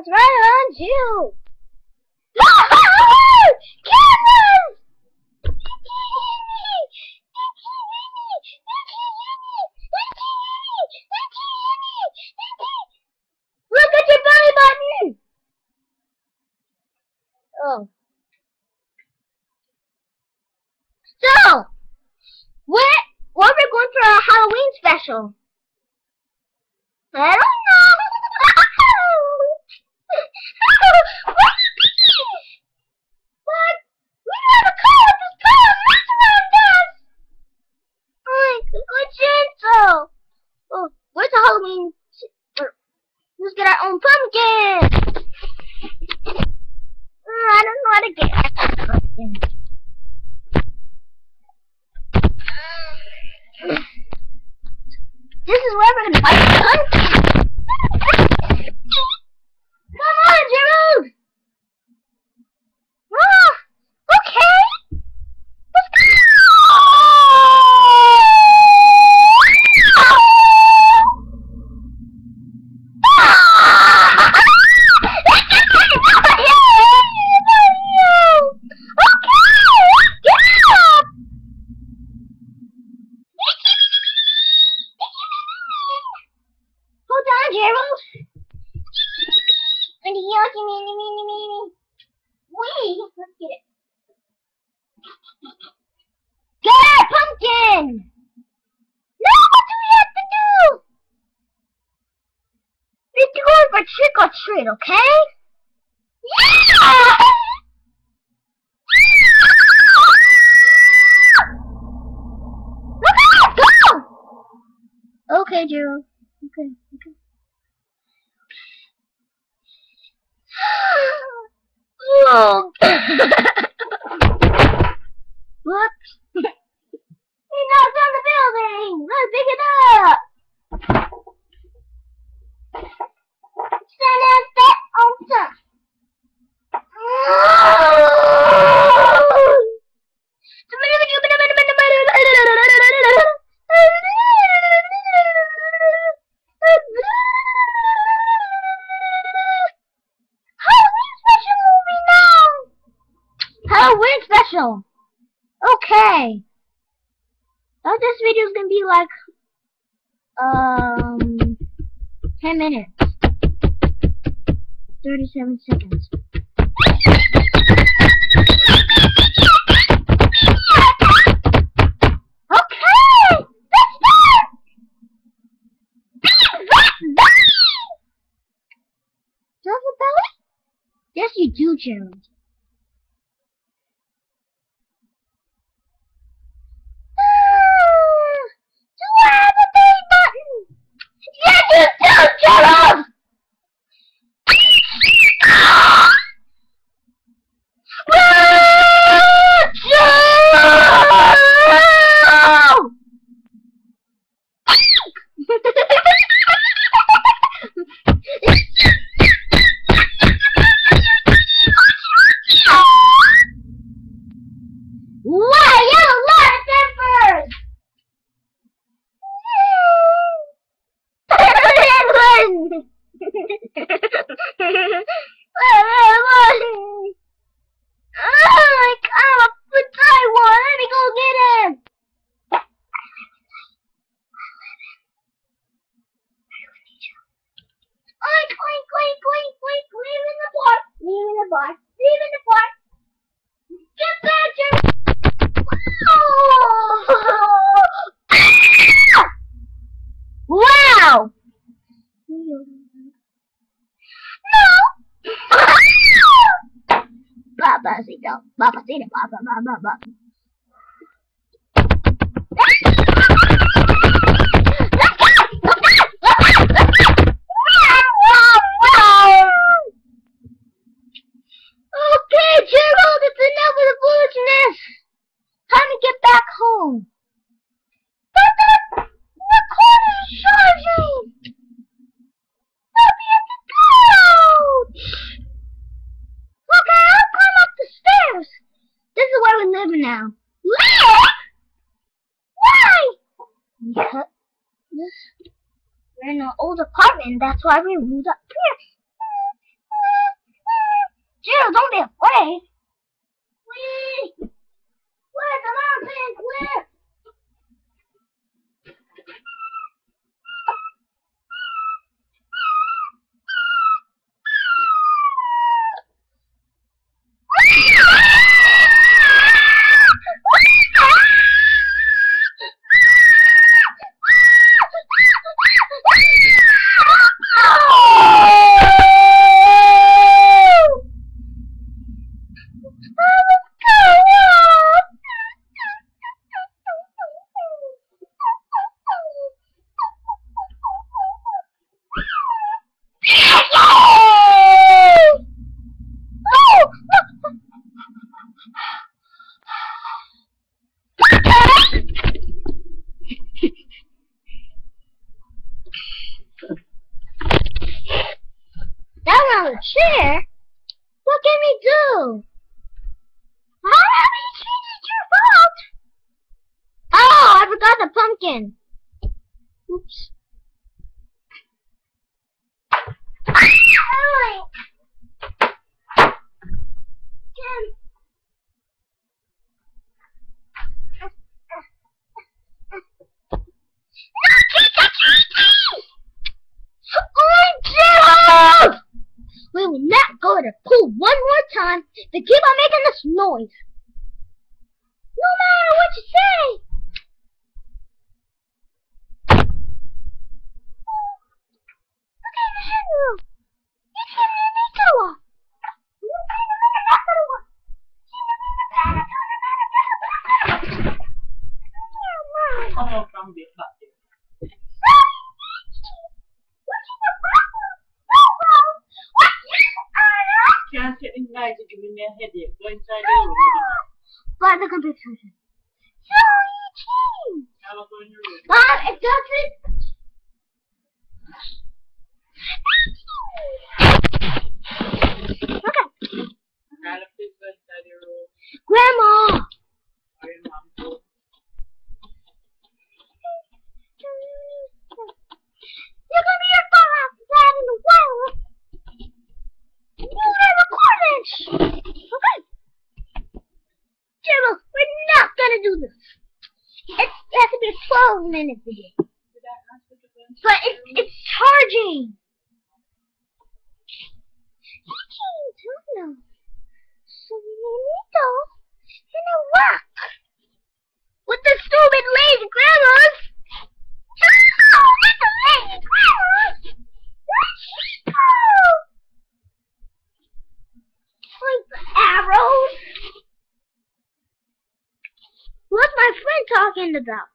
That's right on you. Cameras! Look at your belly button! Oh. So, what we're going for a Halloween special? I don't know. But we have a car with this car restaurant does. Good chance. Oh, where's the Halloween? Let's get our own pumpkin. I don't know how to get our pumpkin. This is where we're gonna find the pumpkin. Come on, Gerald. Oh, okay. Let's go. Let's get it. Get our pumpkin! Now what do we have to do? We have to go for trick or treat, okay? Yeah! Look at us go! Okay, Gerald. Okay. Oh. Whoops. He knocked on the building. Let's pick it up. Stand and step on top. Halloween special. Okay. Now this video is gonna be like 10 minutes. 37 seconds. Okay! Let's start! Do you have a belly? Yes you do, Gerald. Gerald! Leave in the park. Get back, Gerald. Wow. No. Papacito, papacito, papa. Okay, Gerald, it's enough of the foolishness. Time to get back home. But the recorder is charging. I'll be at the couch. Okay, I'll climb up the stairs. This is where we live now. Live? Why? Because we're in an old apartment. That's why we moved up here. Grandma, don't be afraid. Whee! Where's the mountain? Where? Down on the chair? What can we do? Mommy, it's your fault! Oh, I forgot the pumpkin. Oops. We will not go to the pool one more time to keep on making this noise. No matter what you say. Can't sit inside to give me a headache. Go inside the room. But the computer. Now go in your room. Mom, it doesn't. Okay. Carla, please go inside your room. Grandma. Or your mom too. You're gonna be your phone after that in a while. You never recorded. Okay. Jimbo, we're not gonna do this. It has to be a 12-minute video. Did I ask you to go inside But your room? it's charging. In a rock. With the stupid lazy grandmas. Oh, with the lazy grandmas. Like the arrows. What's my friend talking about?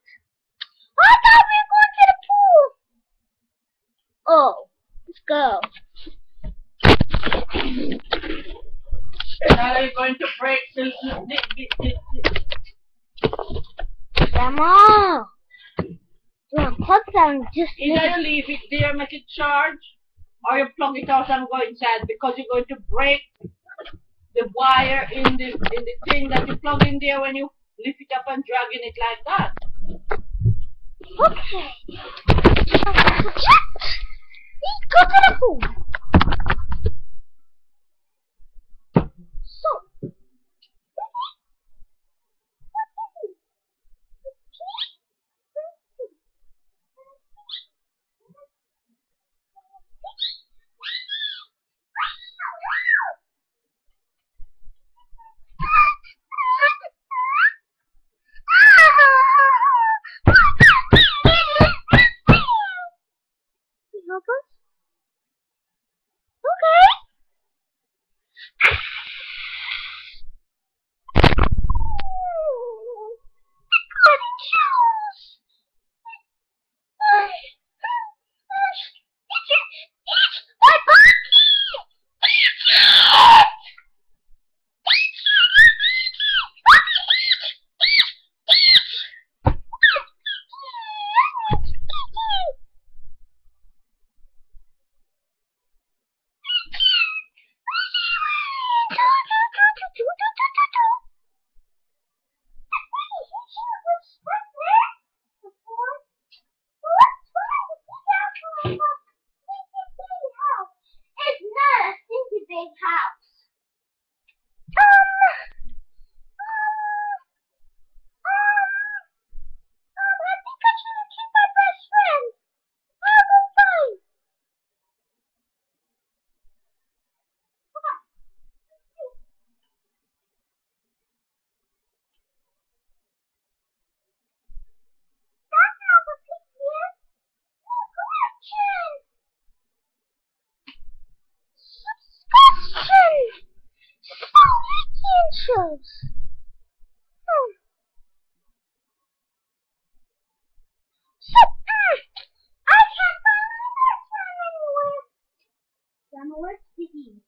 I thought we were going to the pool. Oh, let's go. Now you're going to break this. Grandma. Well, plug that just Either you leave it there, make it charge, or you plug it out and go inside because you're going to break the wire in the thing that you plug in there when you lift it up and dragging it like that. Okay. Let's go to the pool. So. Help us? videos. So, I can't find my next one anywhere. Grandma, where's Piggy?